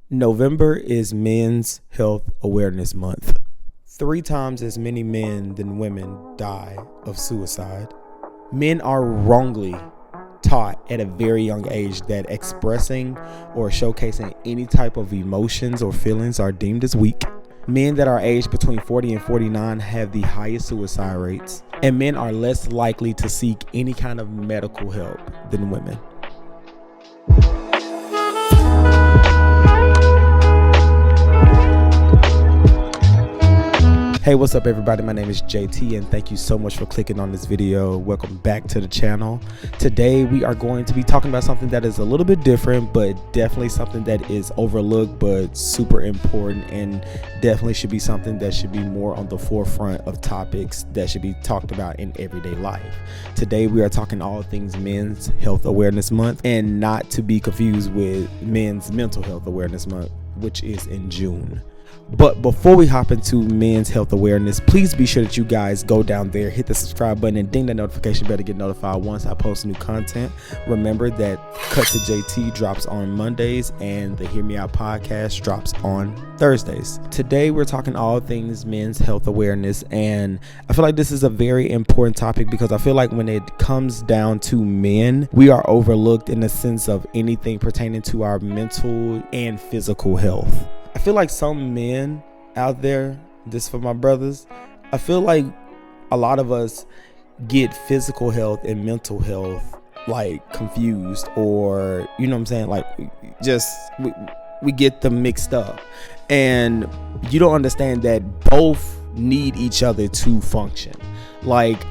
November is Men's Health Awareness Month. 3 times as many men than women die of suicide. Men are wrongly taught at a very young age that expressing or showcasing any type of emotions or feelings are deemed as weak. Men that are aged between 40 and 49 have the highest suicide rates, and men are less likely to seek any kind of medical help than women. Hey, what's up everybody? My name is JT and thank you so much for clicking on this video. Welcome back to the channel. Today we are going to be talking about something that is a little bit different, but definitely something that is overlooked but super important, and definitely should be something that should be more on the forefront of topics that should be talked about in everyday life. Today we are talking all things Men's Health Awareness Month, and not to be confused with Men's Mental Health Awareness Month, which is in June. But before we hop into Men's Health Awareness, please be sure that you guys go down there, hit the subscribe button, and ding that notification bell to get notified once I post new content. Remember that Cut to JT drops on Mondays and the Hear Me Out podcast drops on Thursdays. Today we're talking all things men's health awareness, and I feel like this is a very important topic because I feel like when it comes down to men, we are overlooked in the sense of anything pertaining to our mental and physical health. I feel like some men out there, this for my brothers, I feel like a lot of us get physical health and mental health like confused, or you know what I'm saying, like just we get them mixed up, and you don't understand that both need each other to function. Like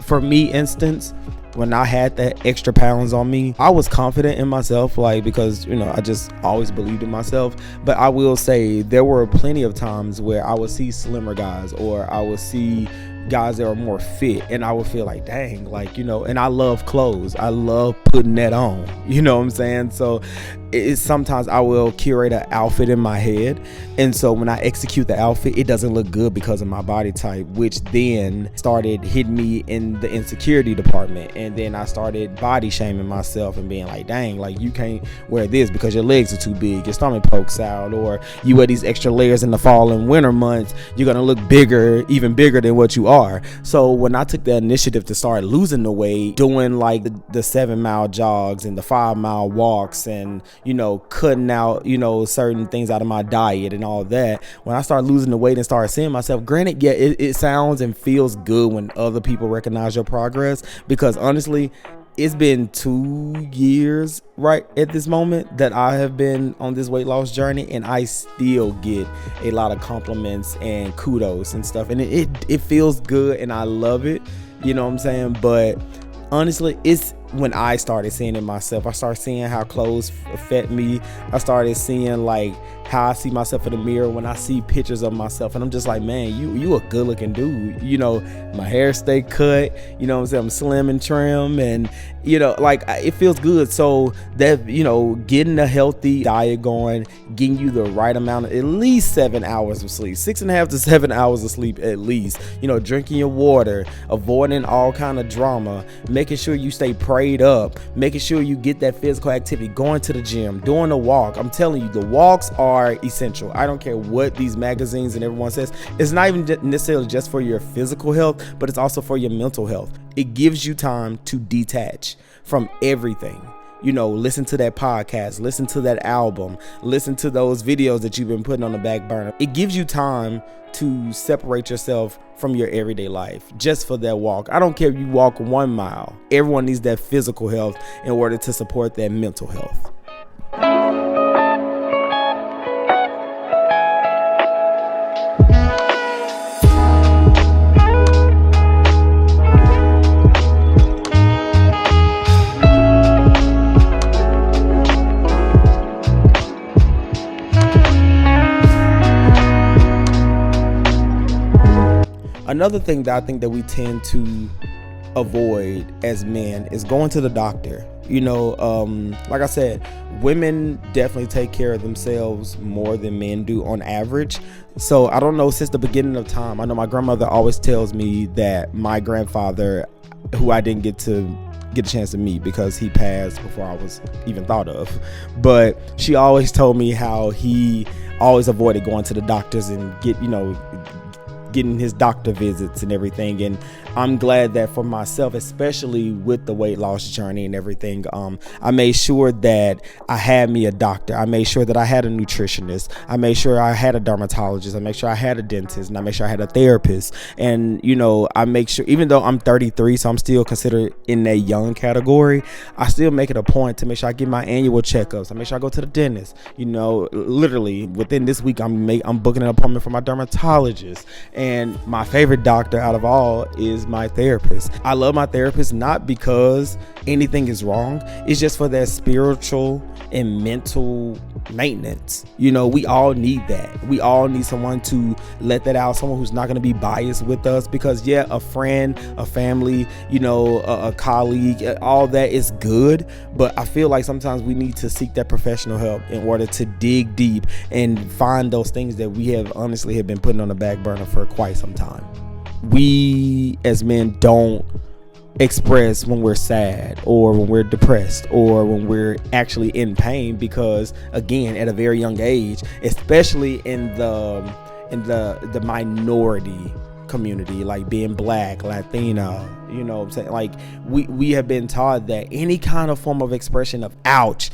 for me instance, when I had that extra pounds on me, I was confident in myself, like, because, you know, I just always believed in myself. But I will say there were plenty of times where I would see slimmer guys, or I would see guys that are more fit, and I would feel like, dang, like, you know, and I love clothes. I love putting that on, you know what I'm saying? So it's sometimes I will curate an outfit in my head, and so when I execute the outfit, it doesn't look good because of my body type, which then started hitting me in the insecurity department. And then I started body shaming myself and being like, dang, like you can't wear this because your legs are too big, your stomach pokes out, or you wear these extra layers in the fall and winter months, you're gonna look bigger, even bigger than what you are. So when I took the initiative to start losing the weight, doing like the 7-mile jogs and the 5-mile walks, and you know, cutting out, you know, certain things out of my diet and all that, when I started losing the weight and started seeing myself, granted, yeah, it sounds and feels good when other people recognize your progress, because honestly, it's been 2 years right at this moment that I have been on this weight loss journey, and I still get a lot of compliments and kudos and stuff, and it feels good and I love it, you know what I'm saying? But honestly, it's when I started seeing it myself. I started seeing how clothes affect me. I started seeing like how I see myself in the mirror when I see pictures of myself, and I'm just like, man, you a good looking dude. You know, my hair stay cut, you know what I'm saying, I'm slim and trim, and you know, like it feels good. So that, you know, getting a healthy diet going, getting you the right amount of at least 7 hours of sleep, 6.5 to 7 hours of sleep at least, you know, drinking your water, avoiding all kind of drama, making sure you stay prayed up, making sure you get that physical activity, going to the gym, doing a walk. I'm telling you, the walks are essential. I don't care what these magazines and everyone says. It's not even necessarily just for your physical health, but it's also for your mental health. It gives you time to detach from everything. You know, listen to that podcast, listen to that album, listen to those videos that you've been putting on the back burner. It gives you time to separate yourself from your everyday life just for that walk. I don't care if you walk 1 mile. Everyone needs that physical health in order to support that mental health. Another thing that I think that we tend to avoid as men is going to the doctor. You know, like I said, women definitely take care of themselves more than men do on average. So I don't know, since the beginning of time, I know my grandmother always tells me that my grandfather, who I didn't get to get a chance to meet because he passed before I was even thought of. But she always told me how he always avoided going to the doctors and getting his doctor visits and everything. And I'm glad that for myself, especially with the weight loss journey and everything, I made sure that I had me a doctor. I made sure that I had a nutritionist. I made sure I had a dermatologist. I made sure I had a dentist, and I made sure I had a therapist. And I make sure, even though I'm 33, so I'm still considered in that young category, I still make it a point to make sure I get my annual checkups. I make sure I go to the dentist. Literally within this week, I'm booking an appointment for my dermatologist. And my favorite doctor out of all is my therapist. I love my therapist not because anything is wrong. It's just for that spiritual and mental maintenance. We all need that. We all need someone to let that out, someone who's not going to be biased with us, because a friend, a family, a colleague, all that is good, but I feel like sometimes we need to seek that professional help in order to dig deep and find those things that we have been putting on the back burner for quite some time. We as men don't express when we're sad or when we're depressed or when we're actually in pain, because again, at a very young age, especially in the minority community, like being Black, Latino, what I'm saying, like we have been taught that any kind of form of expression of ouch,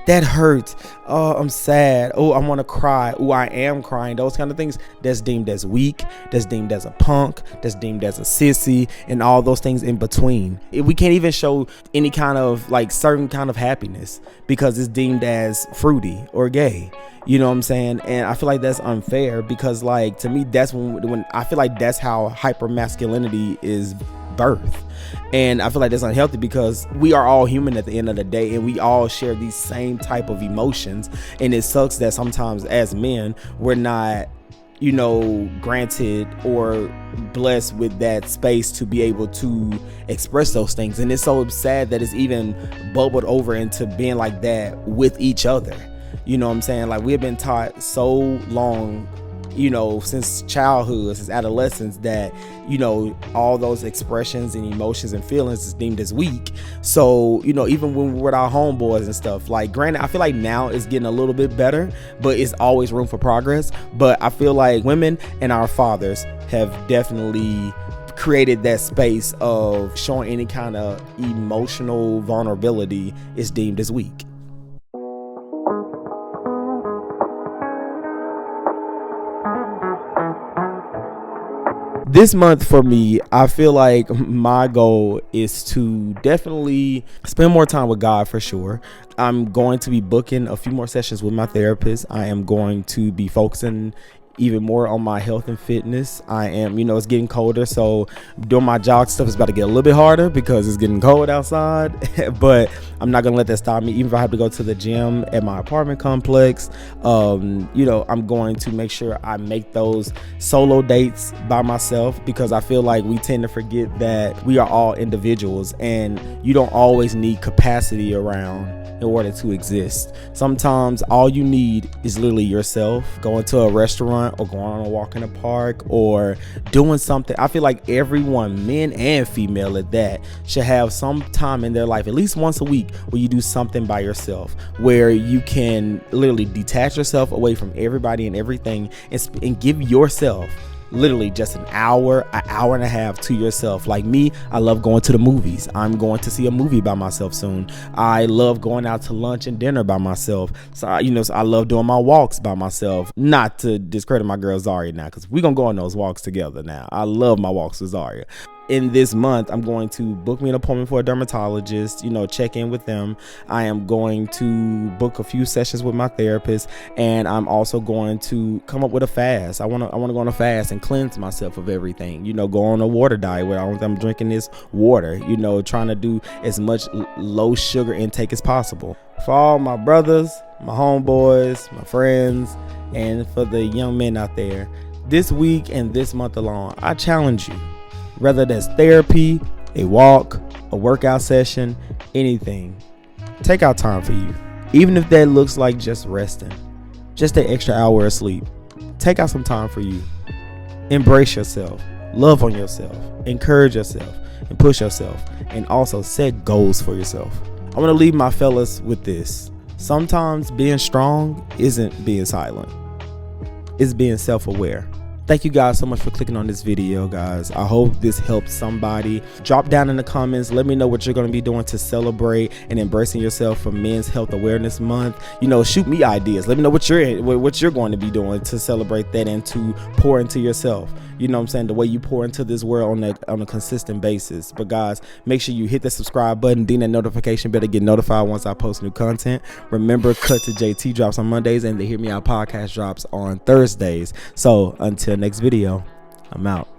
that hurts, oh, I'm sad, oh, I want to cry, oh, I am crying, those kind of things, that's deemed as weak, that's deemed as a punk, that's deemed as a sissy, and all those things in between. We can't even show any kind of certain kind of happiness because it's deemed as fruity or gay. You know what I'm saying? And I feel like that's unfair, because to me, that's when I feel like that's how hypermasculinity is birthed. And I feel like that's unhealthy, because we are all human at the end of the day, and we all share these same type of emotions. And it sucks that sometimes as men, we're not granted or blessed with that space to be able to express those things. And it's so sad that it's even bubbled over into being like that with each other. You know what I'm saying? We have been taught so long, since childhood, since adolescence, that, all those expressions and emotions and feelings is deemed as weak. So, even when we're with our homeboys and stuff, granted, I feel like now it's getting a little bit better, but it's always room for progress. But I feel like women and our fathers have definitely created that space of showing any kind of emotional vulnerability is deemed as weak. This month for me, I feel like my goal is to definitely spend more time with God for sure. I'm going to be booking a few more sessions with my therapist. I am going to be focusing even more on my health and fitness. I am, it's getting colder, so doing my jog stuff is about to get a little bit harder because it's getting cold outside. But I'm not gonna let that stop me. Even if I have to go to the gym at my apartment complex, I'm going to make sure I make those solo dates by myself, because I feel like we tend to forget that we are all individuals, and you don't always need capacity around in order to exist. Sometimes all you need is literally yourself, going to a restaurant or going on a walk in a park or doing something. I feel like everyone, men and female at that, should have some time in their life, at least once a week, where you do something by yourself, where you can literally detach yourself away from everybody and everything, and give yourself literally just an hour and a half to yourself. Like me, I love going to the movies. I'm going to see a movie by myself soon. I love going out to lunch and dinner by myself. So I love doing my walks by myself. Not to discredit my girl Zaria now, because we're gonna go on those walks together now. I love my walks with Zaria. In this month, I'm going to book me an appointment for a dermatologist, check in with them. I am going to book a few sessions with my therapist, and I'm also going to come up with a fast. I want to go on a fast and cleanse myself of everything, go on a water diet where I'm drinking this water, trying to do as much low sugar intake as possible. For all my brothers, my homeboys, my friends, and for the young men out there, this week and this month alone, I challenge you. Whether that's therapy, a walk, a workout session, anything, take out time for you. Even if that looks like just resting, just an extra hour of sleep, take out some time for you. Embrace yourself, love on yourself, encourage yourself. and push yourself, and also set goals for yourself. I want to leave my fellas with this. Sometimes being strong isn't being silent. It's being self-aware. Thank you guys so much for clicking on this video, guys. I hope this helps somebody. Drop down in the comments. Let me know what you're going to be doing to celebrate and embracing yourself for Men's Health Awareness Month. You know, shoot me ideas. Let me know what you're going to be doing to celebrate that and to pour into yourself. You know what I'm saying? The way you pour into this world on a consistent basis. But guys, make sure you hit the subscribe button, ding that notification bell to get notified once I post new content. Remember, Cut to JT drops on Mondays and the Hear Me Out podcast drops on Thursdays. So until next video, I'm out.